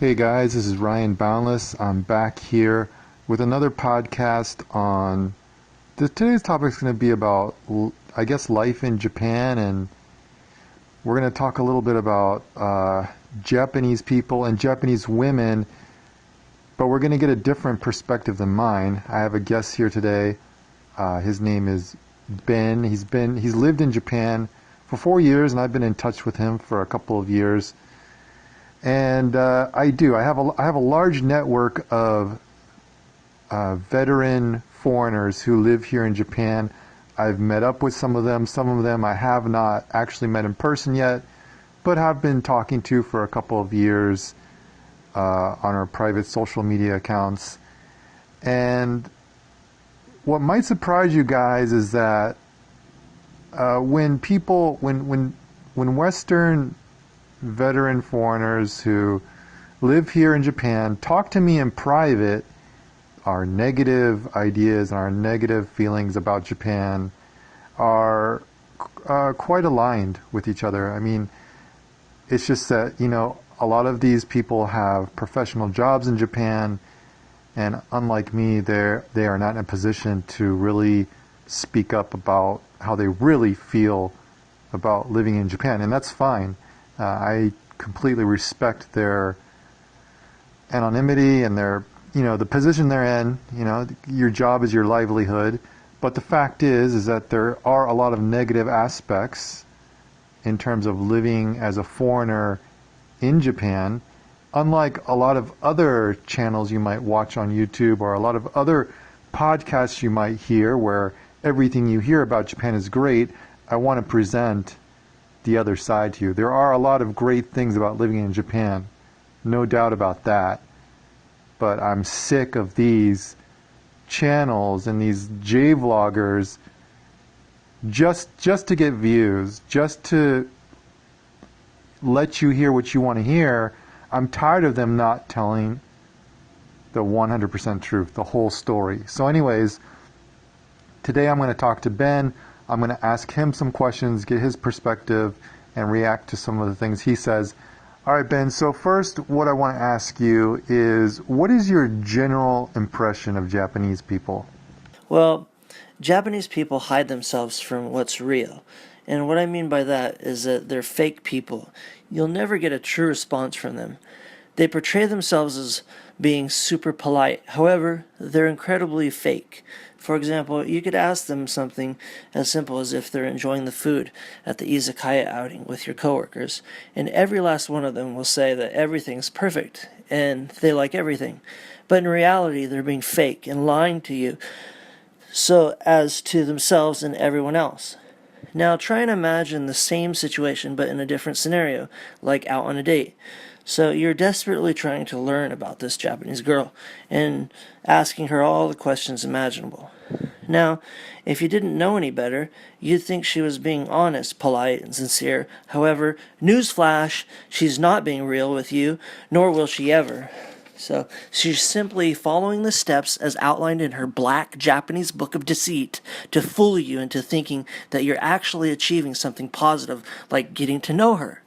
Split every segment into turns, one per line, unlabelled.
Hey guys, this is Ryan Boundless. I'm back here with another podcast on today's topic is going to be about, I guess, life in Japan, and we're going to talk a little bit about Japanese people and Japanese women, but we're going to get a different perspective than mine. I have a guest here today. His name is Ben. He's lived in Japan for 4 years, and I've been in touch with him for a couple of years. And I have a large network of veteran foreigners who live here in Japan. I've met up with some of them. Some of them I have not actually met in person yet, but have been talking to for a couple of years on our private social media accounts. And what might surprise you guys is that when Western veteran foreigners who live here in Japan talk to me in private, our negative ideas and our negative feelings about Japan are quite aligned with each other. I mean, it's just that, a lot of these people have professional jobs in Japan, and unlike me, they are not in a position to really speak up about how they really feel about living in Japan, and that's fine. I completely respect their anonymity and their, the position they're in. Your job is your livelihood. But the fact is that there are a lot of negative aspects in terms of living as a foreigner in Japan. Unlike a lot of other channels you might watch on YouTube or a lot of other podcasts you might hear where everything you hear about Japan is great, I want to present the other side to you. There are a lot of great things about living in Japan, no doubt about that. But I'm sick of these channels and these J-vloggers just to get views, just to let you hear what you want to hear. I'm tired of them not telling the 100% truth, the whole story. So anyways, today I'm going to talk to Ben. I'm going to ask him some questions, get his perspective, and react to some of the things he says. All right, Ben, so first what I want to ask you is, what is your general impression of Japanese people?
Well, Japanese people hide themselves from what's real. And what I mean by that is that they're fake people. You'll never get a true response from them. They portray themselves as being super polite. However, they're incredibly fake. For example, you could ask them something as simple as if they're enjoying the food at the izakaya outing with your coworkers, and every last one of them will say that everything's perfect and they like everything. But in reality, they're being fake and lying to you, so as to themselves and everyone else. Now try and imagine the same situation but in a different scenario, like out on a date. So you're desperately trying to learn about this Japanese girl and asking her all the questions imaginable. Now, if you didn't know any better, you'd think she was being honest, polite, and sincere. However, newsflash, she's not being real with you, nor will she ever. So she's simply following the steps as outlined in her black Japanese book of deceit to fool you into thinking that you're actually achieving something positive, like getting to know her.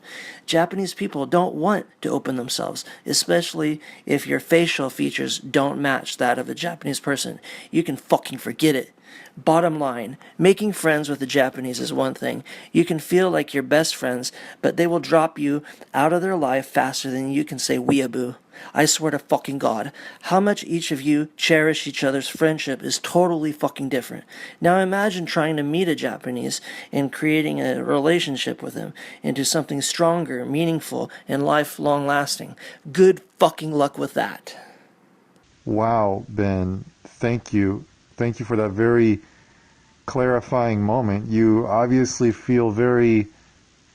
Japanese people don't want to open themselves, especially if your facial features don't match that of a Japanese person. You can fucking forget it. Bottom line, making friends with the Japanese is one thing. You can feel like you're best friends, but they will drop you out of their life faster than you can say weeaboo. I swear to fucking God, how much each of you cherish each other's friendship is totally fucking different. Now imagine trying to meet a Japanese and creating a relationship with them into something stronger, meaningful, and lifelong lasting. Good fucking luck with that.
Wow, Ben, thank you. Thank you for that very clarifying moment. You obviously feel very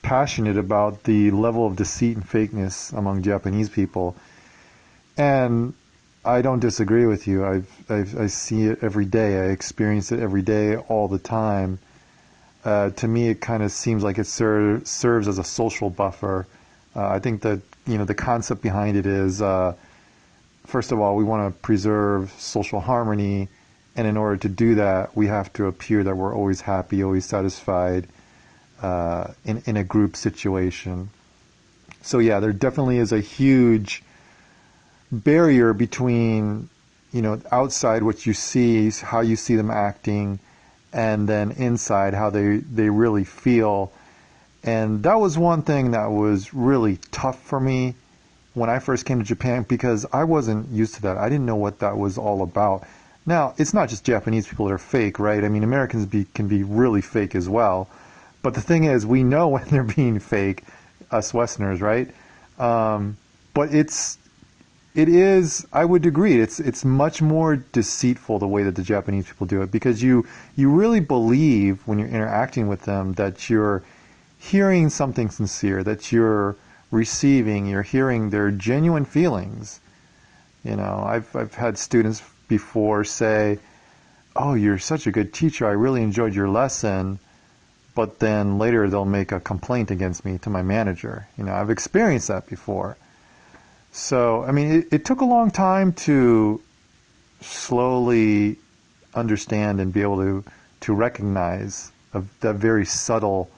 passionate about the level of deceit and fakeness among Japanese people. And I don't disagree with you. I see it every day. I experience it every day, all the time. To me, it kind of seems like it serves as a social buffer. I think that the concept behind it is, first of all, we want to preserve social harmony, and in order to do that, we have to appear that we're always happy, always satisfied in a group situation. So yeah, there definitely is a huge barrier between, outside what you see, how you see them acting, and then inside how they really feel. And that was one thing that was really tough for me when I first came to Japan, because I wasn't used to that. I didn't know what that was all about. Now, it's not just Japanese people that are fake, right? I mean, Americans can be really fake as well. But the thing is, we know when they're being fake, us Westerners, right? But it is, I would agree, it's much more deceitful the way that the Japanese people do it, because you really believe when you're interacting with them that you're hearing something sincere, that you're hearing their genuine feelings. I've had students before say, "Oh, you're such a good teacher. I really enjoyed your lesson." But then later they'll make a complaint against me to my manager. I've experienced that before. So, I mean, it took a long time to slowly understand and be able to recognize that very subtle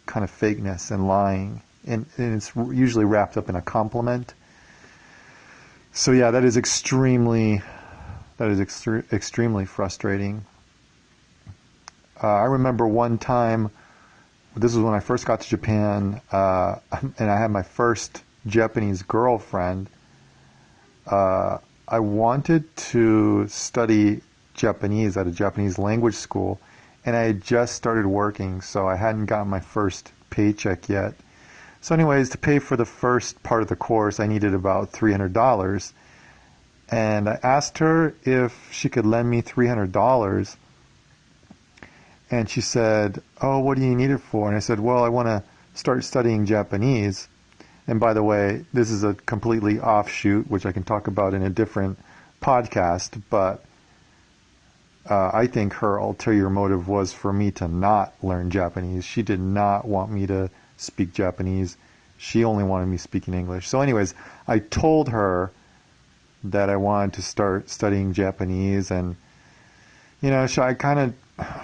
kind of fakeness and lying. And it's usually wrapped up in a compliment. So yeah, that is extremely frustrating. I remember one time, this was when I first got to Japan, and I had my first Japanese girlfriend. I wanted to study Japanese at a Japanese language school, and I had just started working, so I hadn't gotten my first paycheck yet. So anyways, to pay for the first part of the course, I needed about $300. And I asked her if she could lend me $300. And she said, "Oh, what do you need it for?" And I said, "Well, I want to start studying Japanese." And by the way, this is a completely offshoot, which I can talk about in a different podcast, but I think her ulterior motive was for me to not learn Japanese. She did not want me to speak Japanese. She only wanted me speaking English. So anyways, I told her that I wanted to start studying Japanese, and I kind of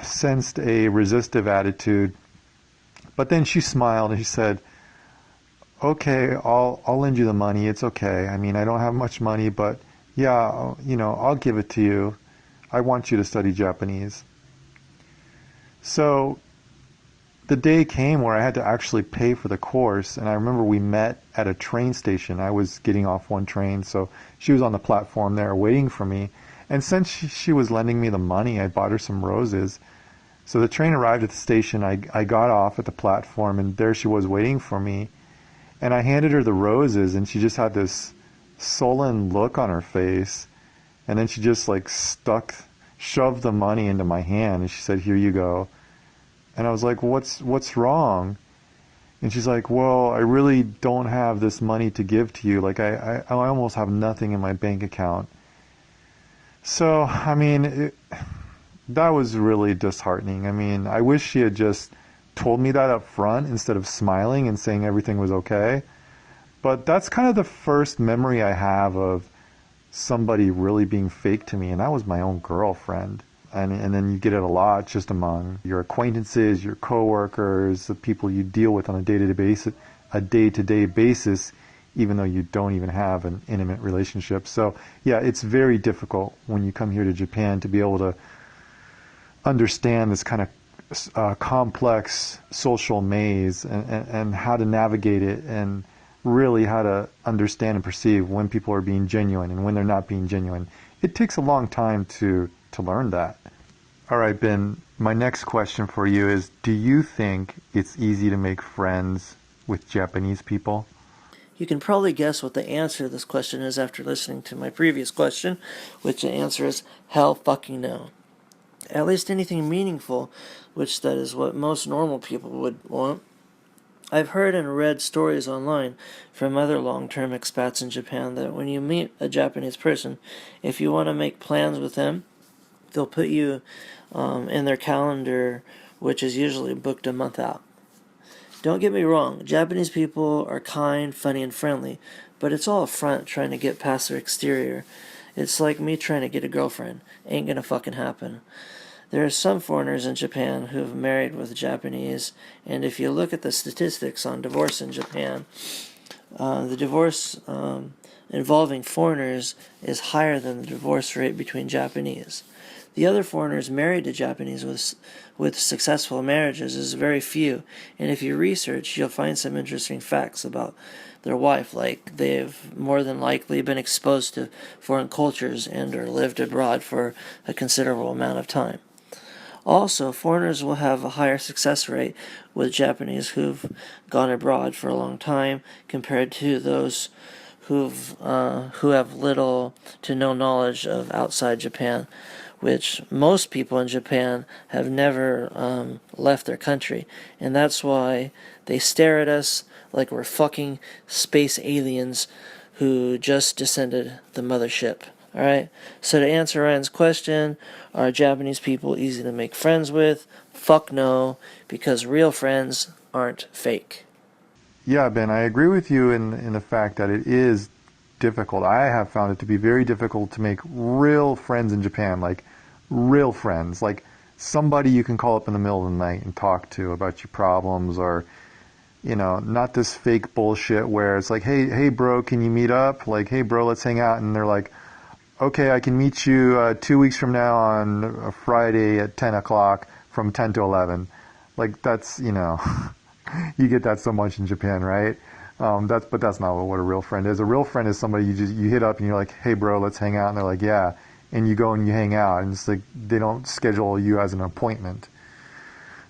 sensed a resistive attitude. But then she smiled and she said, "Okay, I'll lend you the money. It's okay. I mean, I don't have much money, but yeah, I'll give it to you. I want you to study Japanese." So the day came where I had to actually pay for the course, and I remember we met at a train station. I was getting off one train, so she was on the platform there waiting for me. And since she was lending me the money, I bought her some roses. So the train arrived at the station. I got off at the platform, and there she was waiting for me. And I handed her the roses, and she just had this sullen look on her face. And then she just shoved the money into my hand, and she said, "Here you go." And I was like, what's wrong? And she's like, "Well, I really don't have this money to give to you. I almost have nothing in my bank account." So, I mean, that was really disheartening. I mean, I wish she had just told me that up front instead of smiling and saying everything was okay. But that's kind of the first memory I have of somebody really being fake to me, and that was my own girlfriend. And then you get it a lot just among your acquaintances, your coworkers, the people you deal with on a day-to-day basis, even though you don't even have an intimate relationship. So yeah, it's very difficult when you come here to Japan to be able to understand this kind of complex social maze, and how to navigate it, and really how to understand and perceive when people are being genuine and when they're not being genuine. It takes a long time to learn that. All right, Ben, my next question for you is, do you think it's easy to make friends with Japanese people?
You can probably guess what the answer to this question is after listening to my previous question, which the answer is hell fucking no. At least anything meaningful, which that is what most normal people would want. I've heard and read stories online from other long-term expats in Japan that when you meet a Japanese person, if you want to make plans with them, they'll put you in their calendar, which is usually booked a month out. Don't get me wrong, Japanese people are kind, funny, and friendly, but it's all a front trying to get past their exterior. It's like me trying to get a girlfriend. Ain't gonna fucking happen. There are some foreigners in Japan who have married with Japanese, and if you look at the statistics on divorce in Japan, the divorce involving foreigners is higher than the divorce rate between Japanese. The other foreigners married to Japanese with successful marriages is very few, and if you research, you'll find some interesting facts about their wife, like they've more than likely been exposed to foreign cultures and or lived abroad for a considerable amount of time. Also, foreigners will have a higher success rate with Japanese who've gone abroad for a long time compared to those who have little to no knowledge of outside Japan, which most people in Japan have never left their country, and that's why they stare at us like we're fucking space aliens who just descended the mothership. Alright, so to answer Ryan's question, are Japanese people easy to make friends with? Fuck no, because real friends aren't fake.
Yeah, Ben, I agree with you in the fact that it is difficult. I have found it to be very difficult to make real friends in Japan, like real friends, like somebody you can call up in the middle of the night and talk to about your problems, or, you know, not this fake bullshit where it's like, hey bro, can you meet up? Like, hey bro, let's hang out. And they're like, okay, I can meet you 2 weeks from now on a Friday at 10 o'clock from 10 to 11. Like, that's, you know, you get that so much in Japan, right? But that's not what a real friend is. A real friend is somebody you hit up and you're like, hey bro, let's hang out. And they're like, yeah. And you go and you hang out. And it's like, they don't schedule you as an appointment.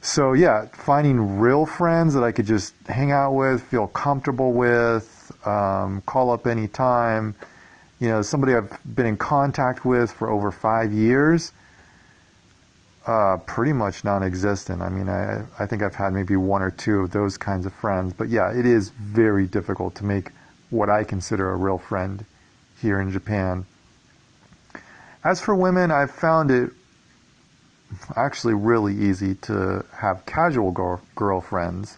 So yeah, finding real friends that I could just hang out with, feel comfortable with, call up anytime. You know, somebody I've been in contact with for over 5 years, pretty much non-existent. I mean, I think I've had maybe one or two of those kinds of friends. But yeah, it is very difficult to make what I consider a real friend here in Japan. As for women, I've found it actually really easy to have casual girlfriends.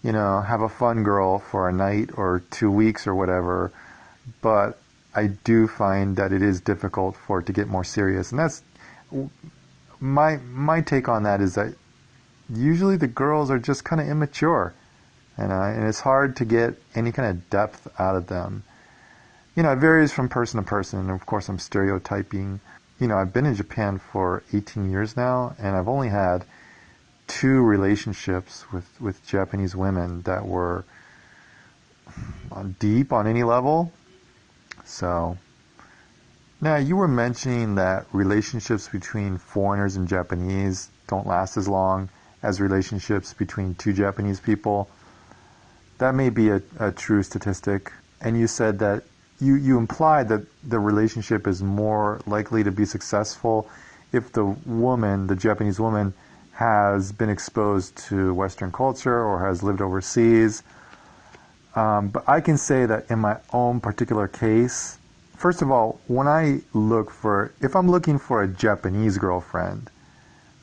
You know, have a fun girl for a night or 2 weeks or whatever. But I do find that it is difficult for it to get more serious. And that's my take on that, is that usually the girls are just kind of immature. And it's hard to get any kind of depth out of them. You know, it varies from person to person. And of course, I'm stereotyping. You know, I've been in Japan for 18 years now, and I've only had 2 relationships with Japanese women that were deep on any level. So, now you were mentioning that relationships between foreigners and Japanese don't last as long as relationships between 2 Japanese people. That may be a true statistic. And you said that you implied that the relationship is more likely to be successful if the Japanese woman, has been exposed to Western culture or has lived overseas. But I can say that in my own particular case, first of all, when if I'm looking for a Japanese girlfriend,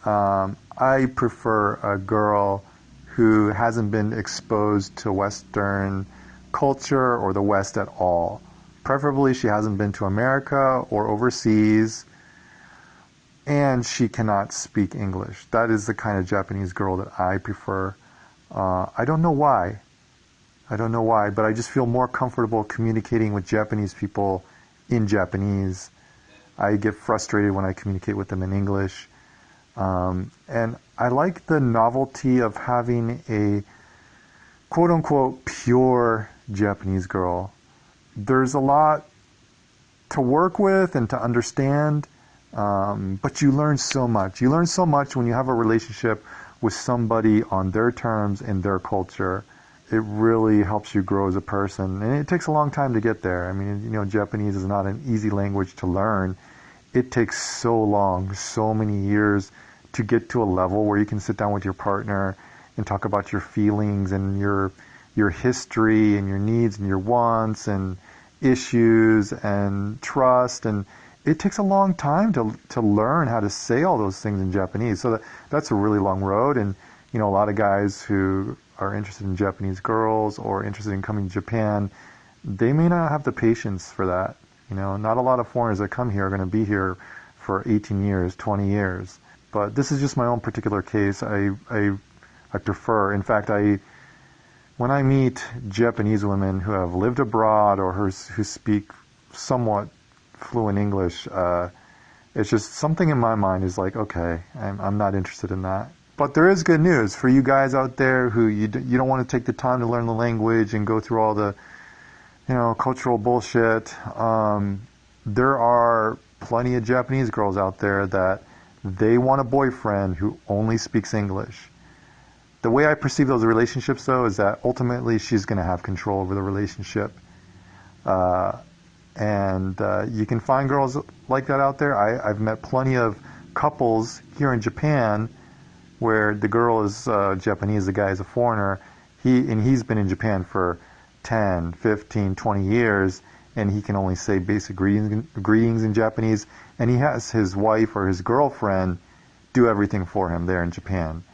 I prefer a girl who hasn't been exposed to Western culture or the West at all. Preferably she hasn't been to America or overseas, and she cannot speak English. That is the kind of Japanese girl that I prefer. I don't know why, but I just feel more comfortable communicating with Japanese people in Japanese. I get frustrated when I communicate with them in English. And I like the novelty of having a quote-unquote pure Japanese girl. There's a lot to work with and to understand, but you learn so much. You learn so much when you have a relationship with somebody on their terms in their culture. It really helps you grow as a person, and it takes a long time to get there. I mean, you know, Japanese is not an easy language to learn. It takes so long, so many years to get to a level where you can sit down with your partner and talk about your feelings and your history and your needs and your wants and issues and trust. And it takes a long time to learn how to say all those things in Japanese. So that's a really long road. And, you know, a lot of guys who are interested in Japanese girls or interested in coming to Japan, they may not have the patience for that. You know, not a lot of foreigners that come here are going to be here for 18 years, 20 years. But this is just my own particular case. I prefer, in fact, when I meet Japanese women who have lived abroad or who speak somewhat fluent English, it's just something in my mind is like, okay, I'm not interested in that. But there is good news for you guys out there who you don't want to take the time to learn the language and go through all the, cultural bullshit. There are plenty of Japanese girls out there that they want a boyfriend who only speaks English. The way I perceive those relationships, though, is that ultimately she's going to have control over the relationship. And you can find girls like that out there. I've met plenty of couples here in Japan where the girl is Japanese, the guy is a foreigner. He's been in Japan for 10, 15, 20 years, and he can only say basic greetings in Japanese, and he has his wife or his girlfriend do everything for him there in Japan.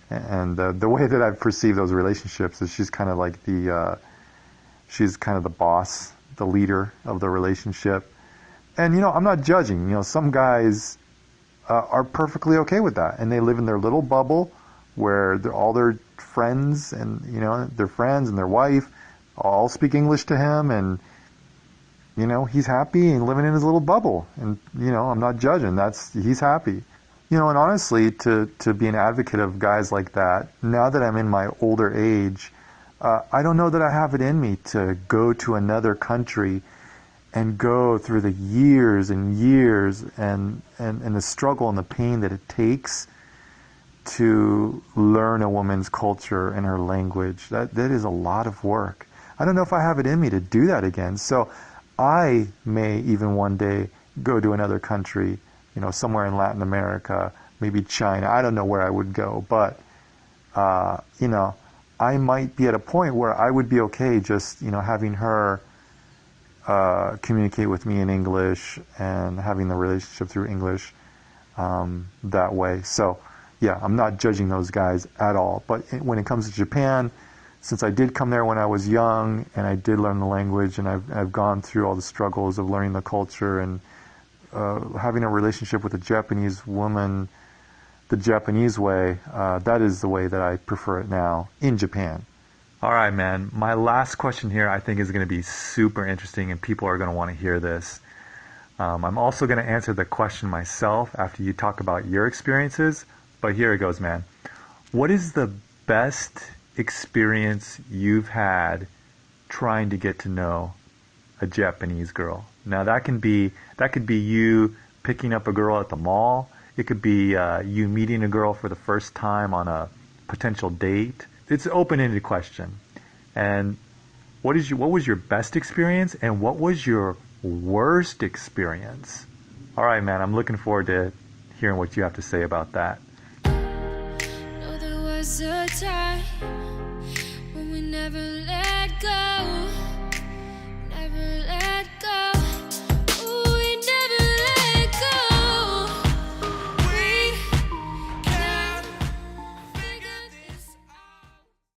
And the way that I've perceived those relationships is she's kind of like she's kind of the boss, the leader of the relationship. And, I'm not judging. Some guys are perfectly okay with that, and they live in their little bubble where all their friends and, their friends and their wife all speak English to him, and, he's happy and living in his little bubble. And, I'm not judging. He's happy. And honestly, to be an advocate of guys like that, now that I'm in my older age, I don't know that I have it in me to go to another country and go through the years and years and the struggle and the pain that it takes to learn a woman's culture and her language. That is a lot of work. I don't know if I have it in me to do that again. So I may even one day go to another country, somewhere in Latin America, maybe China. I don't know where I would go, but, I might be at a point where I would be okay just, having her communicate with me in English and having the relationship through English that way. So, yeah, I'm not judging those guys at all. But when it comes to Japan, since I did come there when I was young and I did learn the language and I've gone through all the struggles of learning the culture and having a relationship with a Japanese woman the Japanese way, that is the way that I prefer it now in Japan. All right, man. My last question here I think is going to be super interesting and people are going to want to hear this. I'm also going to answer the question myself after you talk about your experiences, but here it goes, man. What is the best experience you've had trying to get to know a Japanese girl? Now that could be you picking up a girl at the mall. It could be you meeting a girl for the first time on a potential date. It's an open-ended question. And what was your best experience and what was your worst experience? All right, man, I'm looking forward to hearing what you have to say about that.
No, there was a time when we never let go.